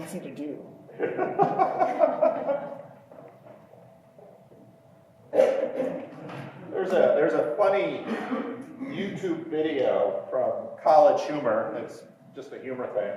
Easy to do. There's a funny YouTube video from College Humor. It's just a humor thing.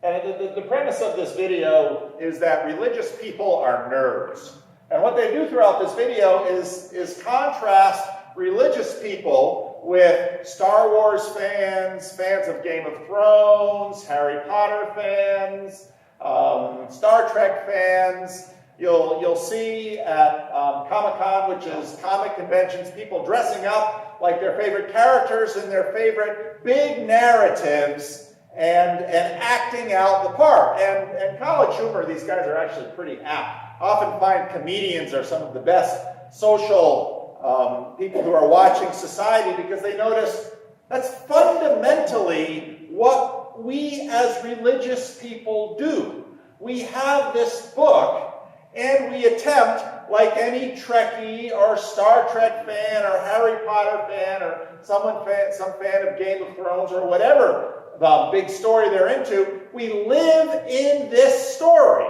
And the premise of this video is that religious people are nerds. And what they do throughout this video is contrast religious people with Star Wars fans, fans of Game of Thrones, Harry Potter fans, Star Trek fans. You'll see at Comic-Con, which is comic conventions, people dressing up like their favorite characters in their favorite big narratives and acting out the part. And College Humor, these guys are actually pretty apt. I often find comedians are some of the best social people who are watching society because they notice that's fundamentally what we as religious people do. We have this book and we attempt, like any Trekkie or Star Trek fan or Harry Potter fan or some fan of Game of Thrones or whatever the big story they're into, we live in this story.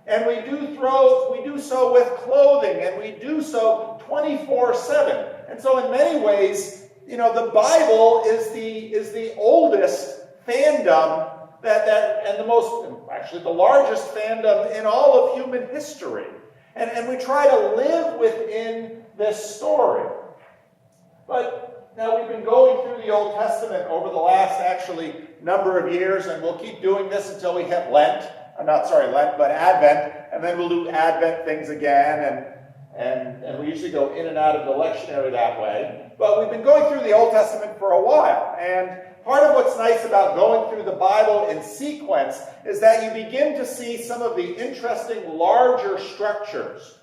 And we do so with clothing, and we do so 24/7. And so in many ways, the Bible is the oldest fandom and the largest fandom in all of human history. And we try to live within this story. But now we've been going through the Old Testament over the last number of years, and we'll keep doing this until we hit Lent, but Advent, and then we'll do Advent things again, and we usually go in and out of the lectionary that way. But we've been going through the Old Testament for a while, and part of what's nice about going through the Bible in sequence is that you begin to see some of the interesting larger structures.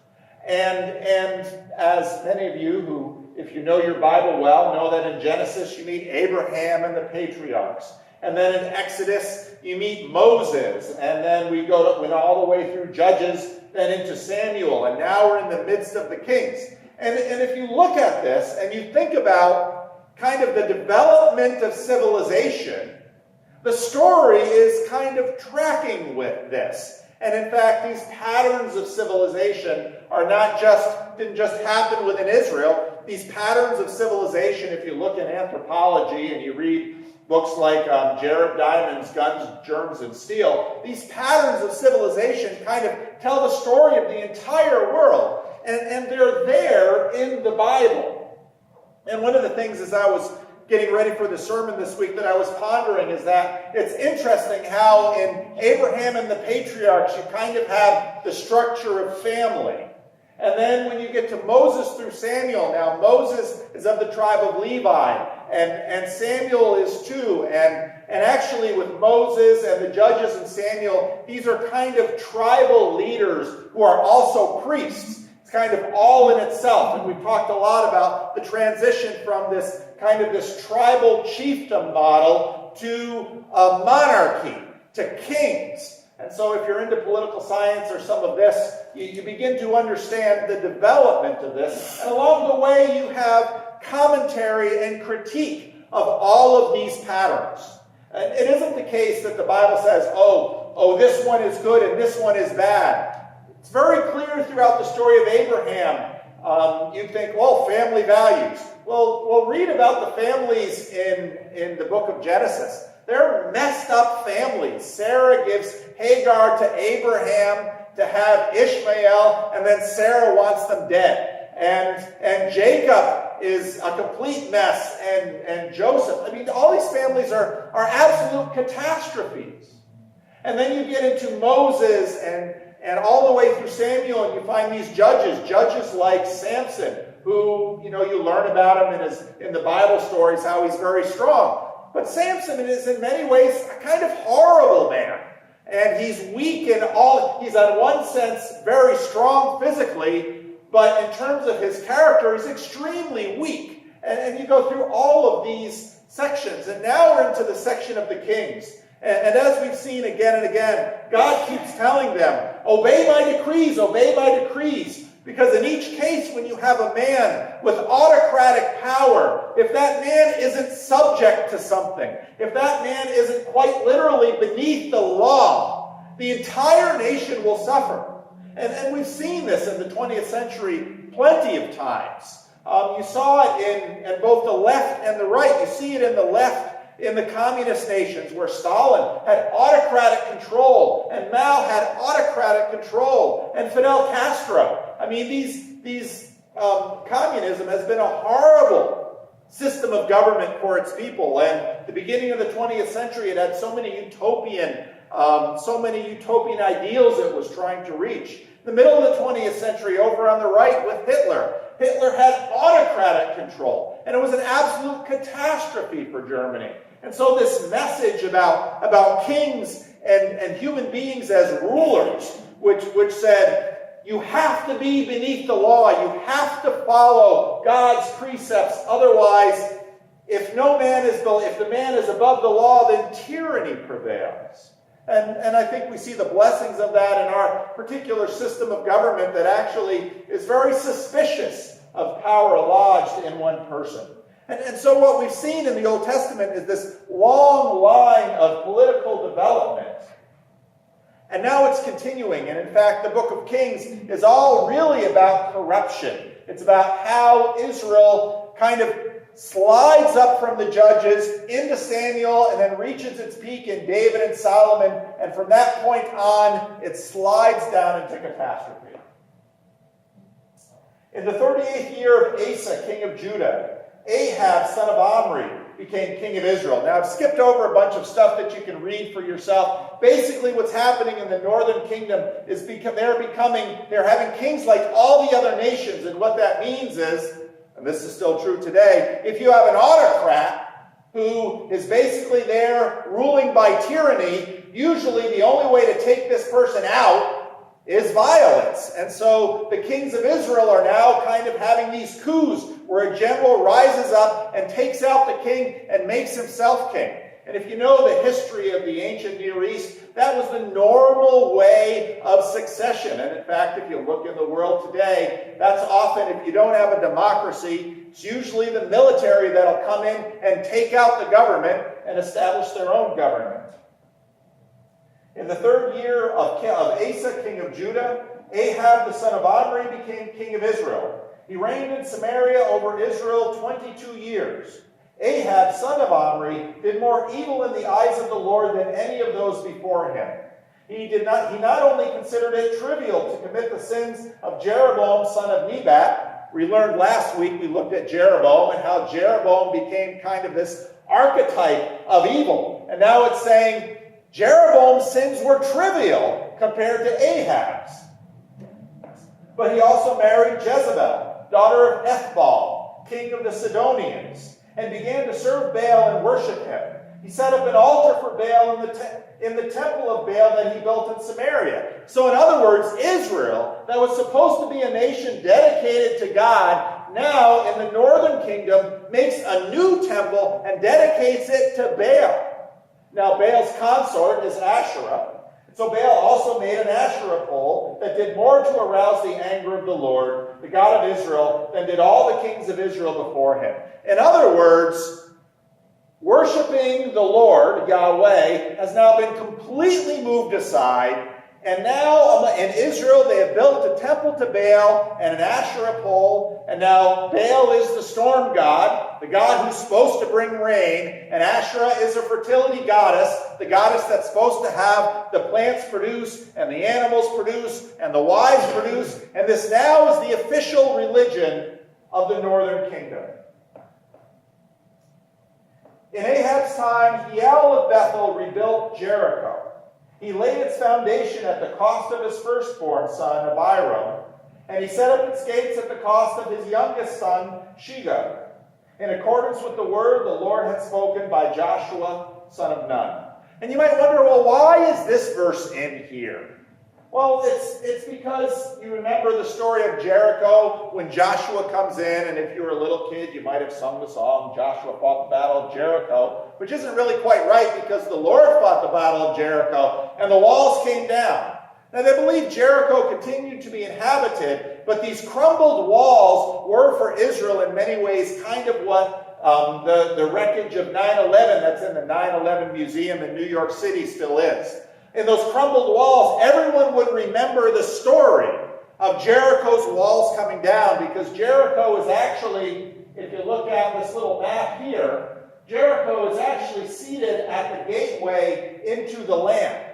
And as many of you who, if you know your Bible well, know that in Genesis you meet Abraham and the patriarchs. And then in Exodus you meet Moses. And then we went all the way through Judges, then into Samuel. And now we're in the midst of the Kings. And if you look at this and you think about kind of the development of civilization, the story is kind of tracking with this. And in fact, these patterns of civilization didn't just happen within Israel. These patterns of civilization, if you look in anthropology and you read books like Jared Diamond's Guns, Germs, and Steel, these patterns of civilization kind of tell the story of the entire world. And they're there in the Bible. And one of the things as I was getting ready for the sermon this week that I was pondering is that it's interesting how in Abraham and the patriarchs you kind of have the structure of family. And then when you get to Moses through Samuel, now Moses is of the tribe of Levi, and Samuel is too. And actually with Moses and the judges and Samuel, these are kind of tribal leaders who are also priests. It's kind of all in itself. And we've talked a lot about the transition from this tribal chiefdom model to a monarchy, to kings. And so if you're into political science or some of this, you begin to understand the development of this. And along the way, you have commentary and critique of all of these patterns. And it isn't the case that the Bible says, oh, this one is good and this one is bad. It's very clear throughout the story of Abraham. You think, well, family values. Well, read about the families in the book of Genesis. They're messed up families. Sarah gives Hagar to Abraham to have Ishmael, and then Sarah wants them dead. And Jacob is a complete mess, and Joseph. I mean, all these families are absolute catastrophes. And then you get into Moses and all the way through Samuel, and you find these judges like Samson, who, you learn about him in the Bible stories, how he's very strong. But Samson is in many ways a kind of horrible man. And he's weak in he's in one sense very strong physically, but in terms of his character, he's extremely weak. And you go through all of these sections. And now we're into the section of the kings. And as we've seen again and again, God keeps telling them, obey my decrees, Because in each case, when you have a man with autocratic power, if that man isn't subject to something, if that man isn't quite literally beneath the law, the entire nation will suffer. And we've seen this in the 20th century plenty of times. You saw it in both the left and the right. You see it in the left in the communist nations where Stalin had autocratic control and Mao had autocratic control and Fidel Castro. I mean, communism has been a horrible system of government for its people. And at the beginning of the 20th century, it had so many utopian ideals it was trying to reach. In the middle of the 20th century, over on the right with Hitler, Hitler had autocratic control, and it was an absolute catastrophe for Germany. And so this message about kings and human beings as rulers, which said, you have to be beneath the law, you have to follow God's precepts, otherwise, if the man is above the law, then tyranny prevails. And I think we see the blessings of that in our particular system of government that actually is very suspicious of power lodged in one person. And so what we've seen in the Old Testament is this long line of political development. And now it's continuing. And in fact, the book of Kings is all really about corruption. It's about how Israel kind of slides up from the judges into Samuel and then reaches its peak in David and Solomon. And from that point on, it slides down into catastrophe. In the 38th year of Asa, king of Judah, Ahab, son of Omri, became king of Israel. Now, I've skipped over a bunch of stuff that you can read for yourself. Basically, what's happening in the northern kingdom is they're having kings like all the other nations. And what that means is, and this is still true today, if you have an autocrat who is basically there ruling by tyranny, usually the only way to take this person out is violence. And so the kings of Israel are now kind of having these coups where a general rises up and takes out the king and makes himself king. And if you know the history of the ancient Near East, that was the normal way of succession. And in fact, if you look in the world today, that's often, if you don't have a democracy, it's usually the military that'll come in and take out the government and establish their own government. In the 3rd year of Asa, king of Judah, Ahab, the son of Omri, became king of Israel. He reigned in Samaria over Israel 22 years. Ahab, son of Omri, did more evil in the eyes of the Lord than any of those before him. He not only considered it trivial to commit the sins of Jeroboam, son of Nebat. We learned last week, we looked at Jeroboam and how Jeroboam became kind of this archetype of evil. And now it's saying Jeroboam's sins were trivial compared to Ahab's. But he also married Jezebel, daughter of Ethbaal, king of the Sidonians, and began to serve Baal and worship him. He set up an altar for Baal in the temple of Baal that he built in Samaria. So in other words, Israel, that was supposed to be a nation dedicated to God, now in the northern kingdom makes a new temple and dedicates it to Baal. Now Baal's consort is Asherah. So Baal also made an Asherah pole that did more to arouse the anger of the Lord, the God of Israel, than did all the kings of Israel before him. In other words, worshiping the Lord, Yahweh, has now been completely moved aside. And now in Israel they have built a temple to Baal and an Asherah pole. And now Baal is the storm god, the god who's supposed to bring rain. And Asherah is a fertility goddess, the goddess that's supposed to have the plants produce and the animals produce and the wives produce. And this now is the official religion of the northern kingdom. In Ahab's time, Hiel of Bethel rebuilt Jericho. He laid its foundation at the cost of his firstborn son, Abiram, and he set up its gates at the cost of his youngest son, Shega, in accordance with the word the Lord had spoken by Joshua, son of Nun. And you might wonder, well, why is this verse in here? Well, it's because you remember the story of Jericho when Joshua comes in, and if you were a little kid, you might have sung the song, Joshua fought the battle of Jericho, which isn't really quite right because the Lord fought the battle of Jericho, and the walls came down. Now they believe Jericho continued to be inhabited, but these crumbled walls were for Israel in many ways kind of what the wreckage of 9/11 that's in the 9/11 Museum in New York City still is. In those crumbled walls, everyone would remember the story of Jericho's walls coming down, because Jericho is actually, if you look at this little map here, Jericho is actually seated at the gateway into the land.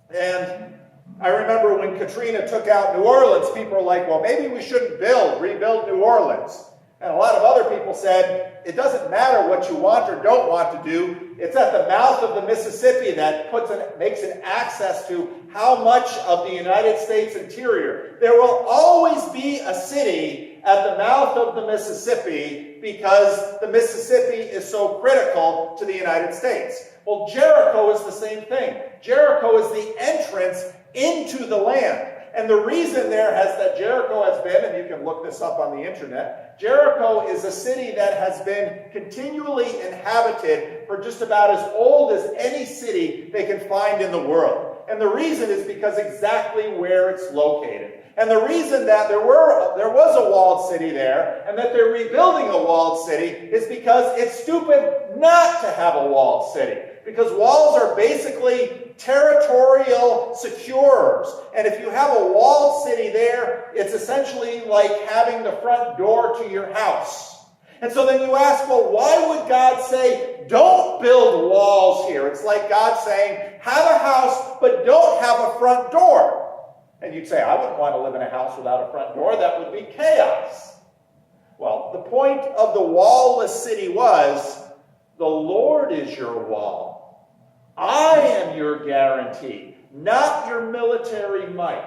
And I remember when Katrina took out New Orleans, people were like, well, maybe we shouldn't rebuild New Orleans. And a lot of other people said, it doesn't matter what you want or don't want to do. It's at the mouth of the Mississippi that makes an access to how much of the United States interior. There will always be a city at the mouth of the Mississippi because the Mississippi is so critical to the United States. Well, Jericho is the same thing. Jericho is the entrance into the land. And the reason that Jericho has been, and you can look this up on the internet, Jericho is a city that has been continually inhabited for just about as old as any city they can find in the world. And the reason is because exactly where it's located. And the reason that there was a walled city there, and that they're rebuilding a walled city, is because it's stupid not to have a walled city. Because walls are basically territorial securers. And if you have a walled city there, it's essentially like having the front door to your house. And so then you ask, well, why would God say, don't build walls here? It's like God saying, have a house, but don't have a front door. And you'd say, I wouldn't want to live in a house without a front door. That would be chaos. Well, the point of the wallless city was, the Lord is your wall. I am your guarantee, not your military might.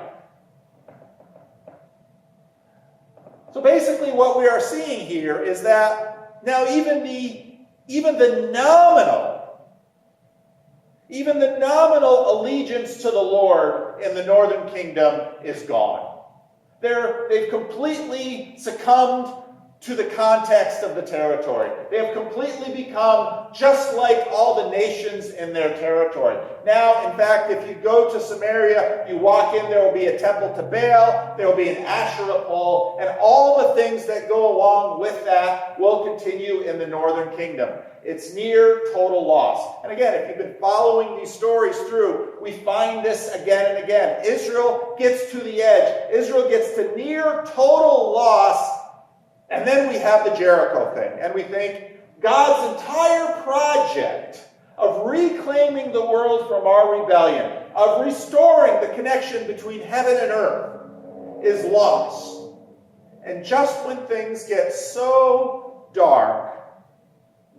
So basically what we are seeing here is that now even the nominal allegiance to the Lord in the northern kingdom is gone. They've completely succumbed to the context of the territory. They have completely become just like all the nations in their territory. Now, in fact, if you go to Samaria, you walk in, there will be a temple to Baal, there will be an Asherah pole, and all the things that go along with that will continue in the northern kingdom. It's near total loss. And again, if you've been following these stories through, we find this again and again. Israel gets to the edge. Israel gets to near total loss. And then we have the Jericho thing, and we think God's entire project of reclaiming the world from our rebellion, of restoring the connection between heaven and earth, is lost. And just when things get so dark,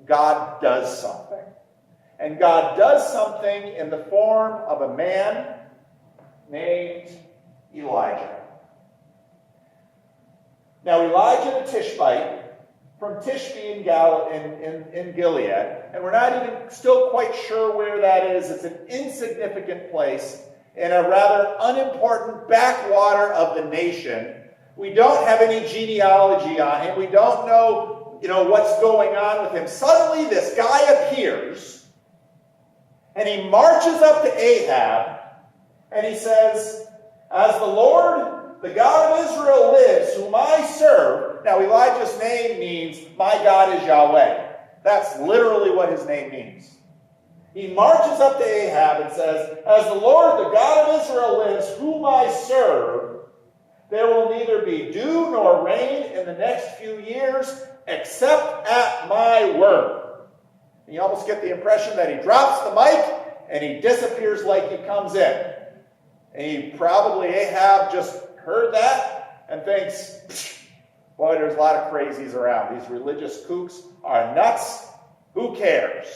God does something. And God does something in the form of a man named Elijah. Now, Elijah the Tishbite, from Tishbe in Gilead, and we're not even still quite sure where that is. It's an insignificant place in a rather unimportant backwater of the nation. We don't have any genealogy on him. We don't know, what's going on with him. Suddenly, this guy appears, and he marches up to Ahab, and he says, as the Lord, the God of Israel lives, whom I serve. Now, Elijah's name means, my God is Yahweh. That's literally what his name means. He marches up to Ahab and says, as the Lord, the God of Israel lives, whom I serve, there will neither be dew nor rain in the next few years, except at my word. And you almost get the impression that he drops the mic and he disappears like he comes in. And Ahab just heard that and thinks, boy, there's a lot of crazies around. These religious kooks are nuts. Who cares?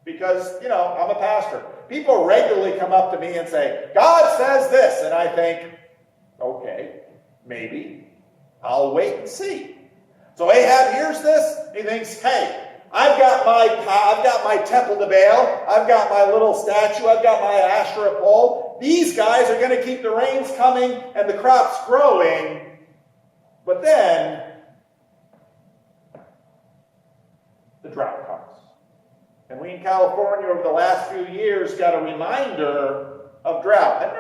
Because, I'm a pastor. People regularly come up to me and say, God says this. And I think, okay, maybe. I'll wait and see. So Ahab hears this. He thinks, hey, I've got my temple to Baal. I've got my little statue. I've got my Asherah pole. These guys are going to keep the rains coming and the crops growing. But then the drought comes. And we in California over the last few years got a reminder of drought.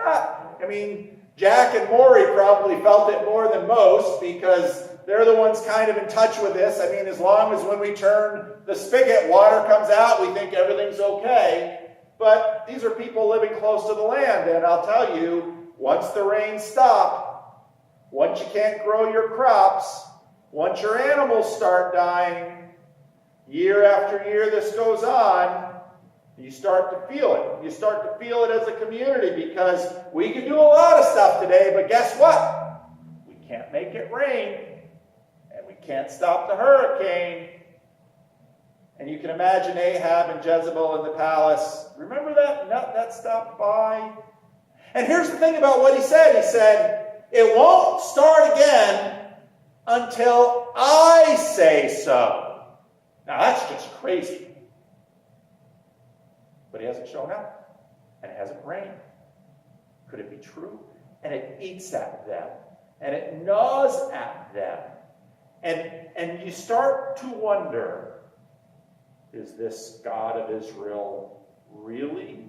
Jack and Maury probably felt it more than most because they're the ones kind of in touch with this. As long as when we turn the spigot, water comes out, we think everything's okay. But these are people living close to the land, and I'll tell you, once the rains stop, once you can't grow your crops, once your animals start dying, year after year this goes on, you start to feel it. You start to feel it as a community because we can do a lot of stuff today, but guess what? We can't make it rain, and we can't stop the hurricane. And you can imagine Ahab and Jezebel in the palace. Remember that nut that stopped by? And here's the thing about what he said. He said, it won't start again until I say so. Now that's just crazy. But he hasn't shown up, and it hasn't rained. Could it be true? And it eats at them, and it gnaws at them. And you start to wonder, is this God of Israel really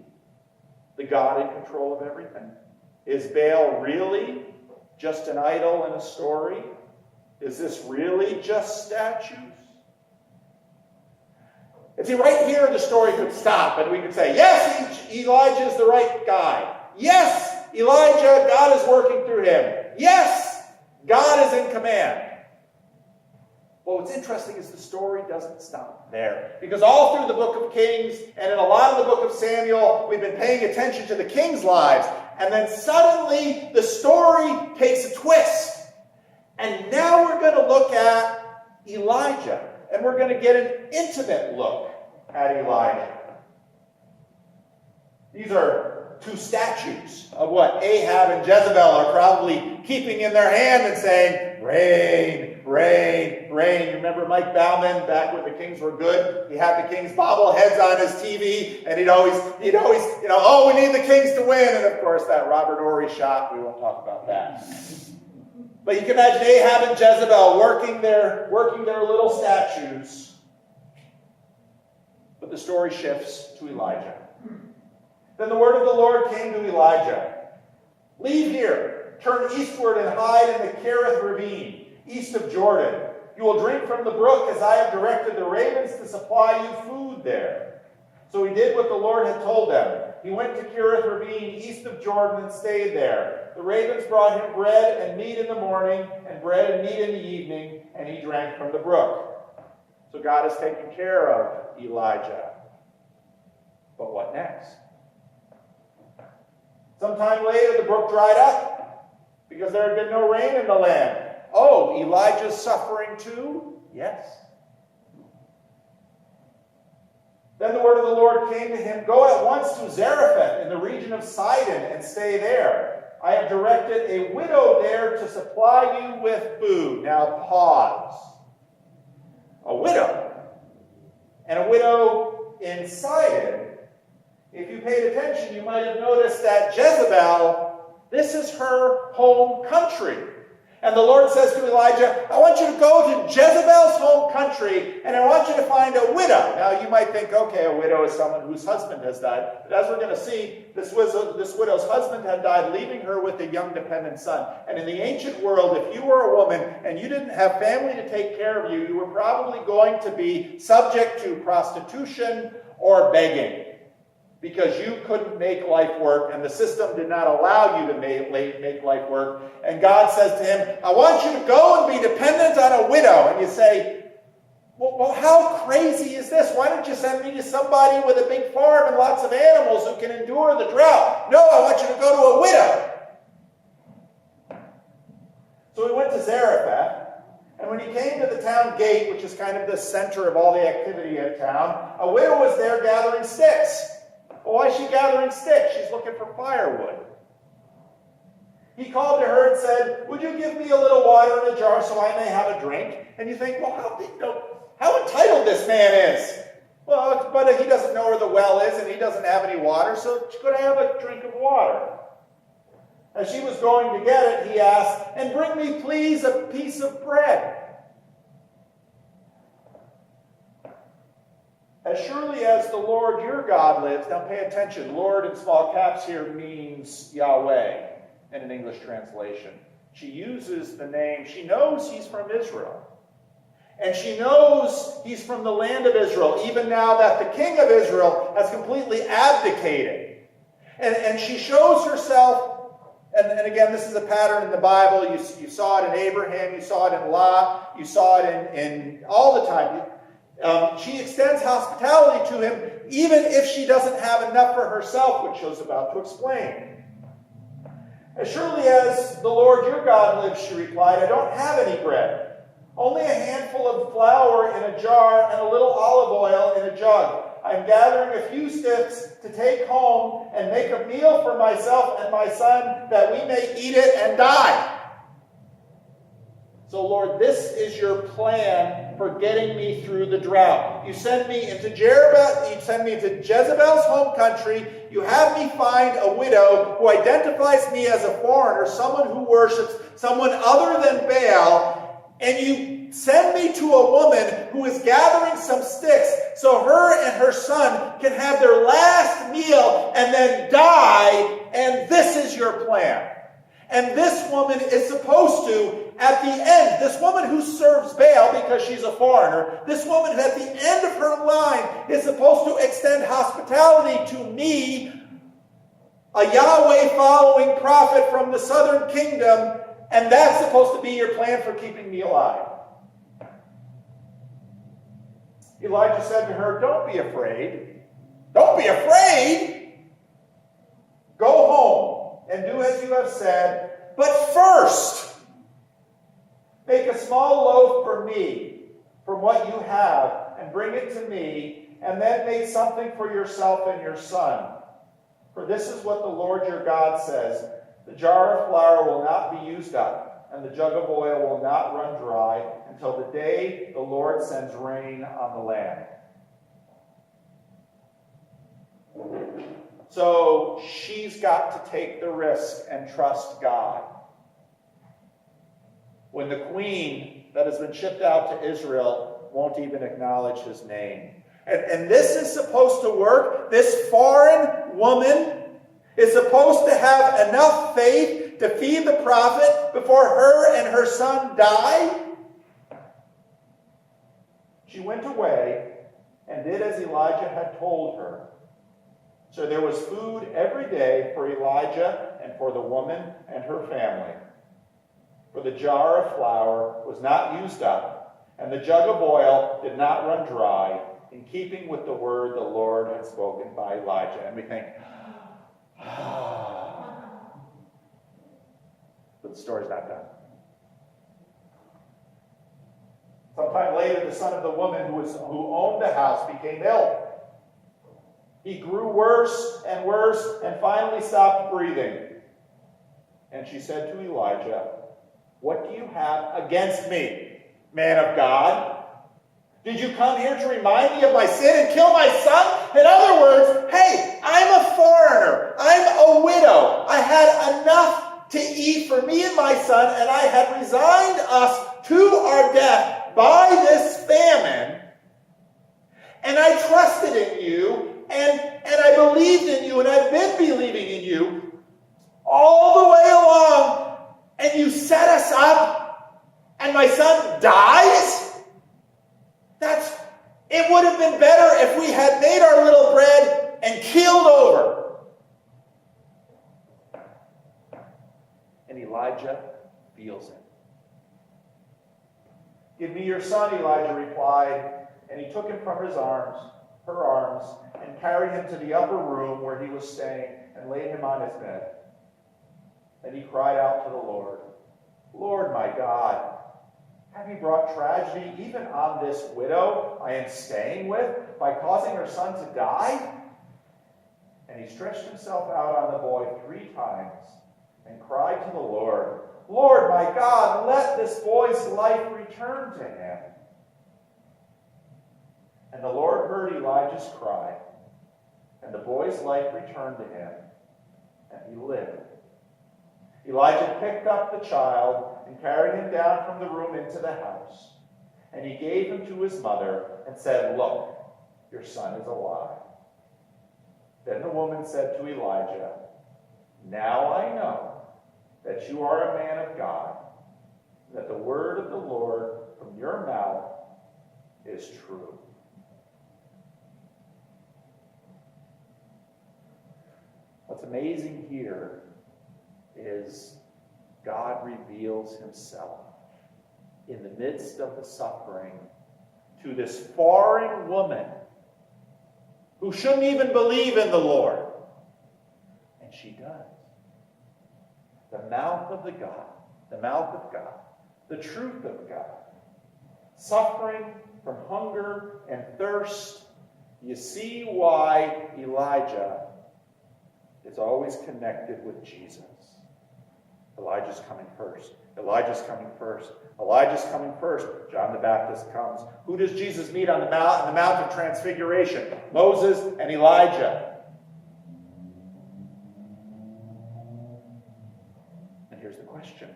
the God in control of everything? Is Baal really just an idol in a story? Is this really just statues? And see, right here the story could stop and we could say, yes, Elijah is the right guy. Yes, Elijah, God is working through him. Yes, God is in command. Well, what's interesting is the story doesn't stop there. Because all through the book of Kings and in a lot of the book of Samuel, we've been paying attention to the kings' lives. And then suddenly the story takes a twist. And now we're going to look at Elijah. And we're going to get an intimate look at Elijah. These are two statues of what Ahab and Jezebel are probably keeping in their hand and saying, rain, rain, rain. You remember Mike Bauman back when the Kings were good? He had the Kings bobbleheads on his TV, and he'd always, oh, we need the Kings to win. And of course, that Robert Ory shot, we won't talk about that. But you can imagine Ahab and Jezebel working their little statues. But the story shifts to Elijah. Then the word of the Lord came to Elijah. Leave here, turn eastward and hide in the Kerith ravine, east of Jordan. You will drink from the brook as I have directed the ravens to supply you food there. So he did what the Lord had told them. He went to Kerith ravine, east of Jordan, and stayed there. The ravens brought him bread and meat in the morning, and bread and meat in the evening, and he drank from the brook. So God has taken care of Elijah. But what next? Sometime later, the brook dried up because there had been no rain in the land. Oh, Elijah's suffering too? Yes. Then the word of the Lord came to him, go at once to Zarephath in the region of Sidon and stay there. I have directed a widow there to supply you with food. Now pause. A widow. And a widow in Sidon. If you paid attention, you might have noticed that Jezebel, this is her home country. And the Lord says to Elijah, I want you to go to Jezebel's home country, and I want you to find a widow. Now, you might think, okay, a widow is someone whose husband has died. But as we're going to see, this widow's husband had died, leaving her with a young dependent son. And in the ancient world, if you were a woman and you didn't have family to take care of you, you were probably going to be subject to prostitution or begging, because you couldn't make life work, and the system did not allow you to make life work. And God says to him, I want you to go and be dependent on a widow. And you say, well, how crazy is this? Why don't you send me to somebody with a big farm and lots of animals who can endure the drought? No, I want you to go to a widow. So he went to Zarephath. And when he came to the town gate, which is kind of the center of all the activity in town, a widow was there gathering sticks. Well, why is she gathering sticks? She's looking for firewood. He called to her and said, would you give me a little water in a jar so I may have a drink? And you think, well, how entitled this man is. Well, but he doesn't know where the well is and he doesn't have any water, so could I have a drink of water? As she was going to get it, he asked, and bring me please a piece of bread. As surely as the Lord your God lives, now pay attention, Lord in small caps here means Yahweh in an English translation. She uses the name, she knows he's from Israel. And she knows he's from the land of Israel, even now that the king of Israel has completely abdicated. And she shows herself, and again, this is a pattern in the Bible. You saw it in Abraham, you saw it in Lot, you saw it in all the time. She extends hospitality to him, even if she doesn't have enough for herself, which she's about to explain. As surely as the Lord your God lives, she replied, I don't have any bread. Only a handful of flour in a jar and a little olive oil in a jug. I am gathering a few sticks to take home and make a meal for myself and my son, that we may eat it and die. So, Lord, this is your plan for getting me through the drought. You send me into Jezebel's home country. You have me find a widow who identifies me as a foreigner, someone who worships someone other than Baal. And you send me to a woman who is gathering some sticks so her and her son can have their last meal and then die. And this is your plan. And this woman is supposed to, at the end, this woman who serves Baal because she's a foreigner, this woman at the end of her line is supposed to extend hospitality to me, a Yahweh-following prophet from the southern kingdom, and that's supposed to be your plan for keeping me alive. Elijah said to her, don't be afraid. Don't be afraid. Go home and do as you have said. But first, make a small loaf for me from what you have and bring it to me, and then make something for yourself and your son. For this is what the Lord your God says. The jar of flour will not be used up, and the jug of oil will not run dry until the day the Lord sends rain on the land. So she's got to take the risk and trust God. When the queen that has been shipped out to Israel won't even acknowledge his name. And this is supposed to work. This foreign woman is supposed to have enough faith to feed the prophet before her and her son die. She went away and did as Elijah had told her. So there was food every day for Elijah and for the woman and her family. For the jar of flour was not used up, and the jug of oil did not run dry, in keeping with the word the Lord had spoken by Elijah. And we think, but the story's not done. Sometime later, the son of the woman who owned the house became ill. He grew worse and finally stopped breathing. And she said to Elijah, what do you have against me, man of God? Did you come here to remind me of my sin and kill my son? In other words, hey, I'm a foreigner. I'm a widow. I had enough to eat for me and my son, and I had resigned us to our death by this famine. And I trusted in you, and I believed in you, and I've been believing in you all the way along, and you set us up, and my son dies? It would have been better if we had made our little bread and keeled over. And Elijah feels it. Give me your son, Elijah replied, and he took him from her arms, and carried him to the upper room where he was staying, and laid him on his bed. Then he cried out to the Lord, Lord my God, have you brought tragedy even on this widow I am staying with by causing her son to die? And he stretched himself out on the boy 3 times and cried to the Lord, Lord my God, let this boy's life return to him. And the Lord heard Elijah's cry, and the boy's life returned to him, and he lived. Elijah picked up the child and carried him down from the room into the house. And he gave him to his mother and said, Look, your son is alive." Then the woman said to Elijah, "Now I know that you are a man of God, and that the word of the Lord from your mouth is true." What's amazing here is God reveals himself in the midst of the suffering to this foreign woman who shouldn't even believe in the Lord. And she does. The mouth of God, the truth of God, suffering from hunger and thirst. You see why Elijah is always connected with Jesus. Elijah's coming first. Elijah's coming first. Elijah's coming first. John the Baptist comes. Who does Jesus meet on the Mount of Transfiguration? Moses and Elijah. And here's the question.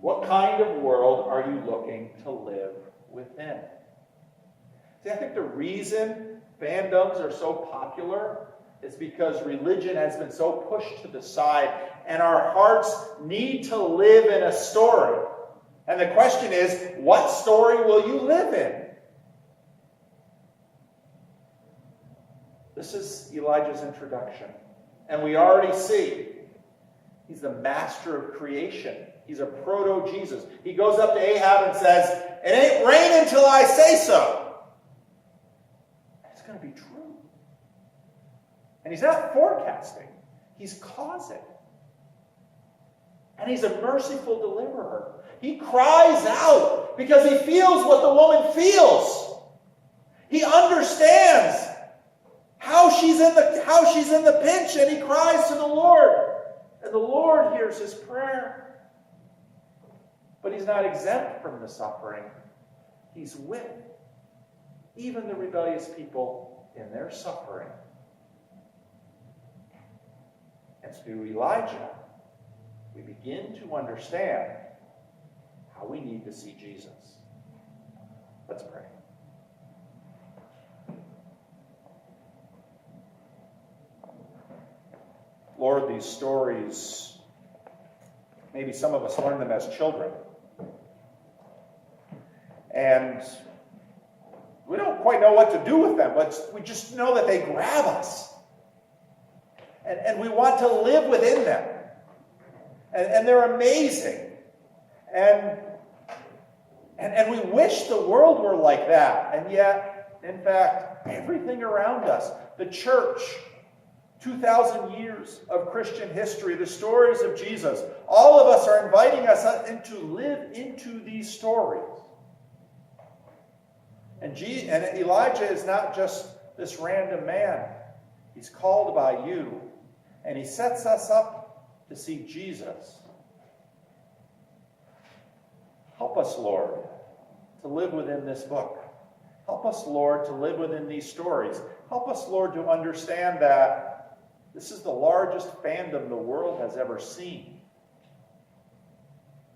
What kind of world are you looking to live within? See, I think the reason fandoms are so popular is because religion has been so pushed to the side, and our hearts need to live in a story. And the question is, what story will you live in? This is Elijah's introduction. And we already see he's the master of creation. He's a proto-Jesus. He goes up to Ahab and says, "It ain't rain until I say so." It's going to be true. And he's not forecasting. He's causing. And he's a merciful deliverer. He cries out because he feels what the woman feels. He understands how she's in the pinch, and he cries to the Lord. And the Lord hears his prayer. But he's not exempt from the suffering. He's with even the rebellious people in their suffering. And through Elijah, we begin to understand how we need to see Jesus. Let's pray. Lord, these stories, maybe some of us learned them as children. And we don't quite know what to do with them, but we just know that they grab us. And we want to live within them. And they're amazing. And we wish the world were like that. And yet, in fact, everything around us, the church, 2,000 years of Christian history, the stories of Jesus, all of us are inviting us to live into these stories. And Elijah is not just this random man. He's called by you. And he sets us up to see Jesus. Help us, Lord, to live within this book. Help us, Lord, to live within these stories. Help us, Lord, to understand that this is the largest fandom the world has ever seen.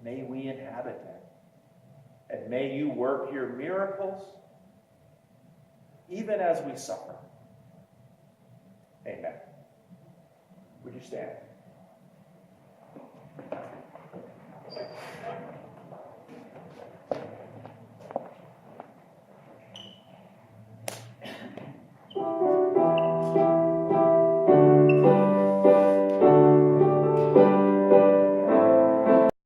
May we inhabit it. And may you work your miracles even as we suffer. Amen. Would you stand?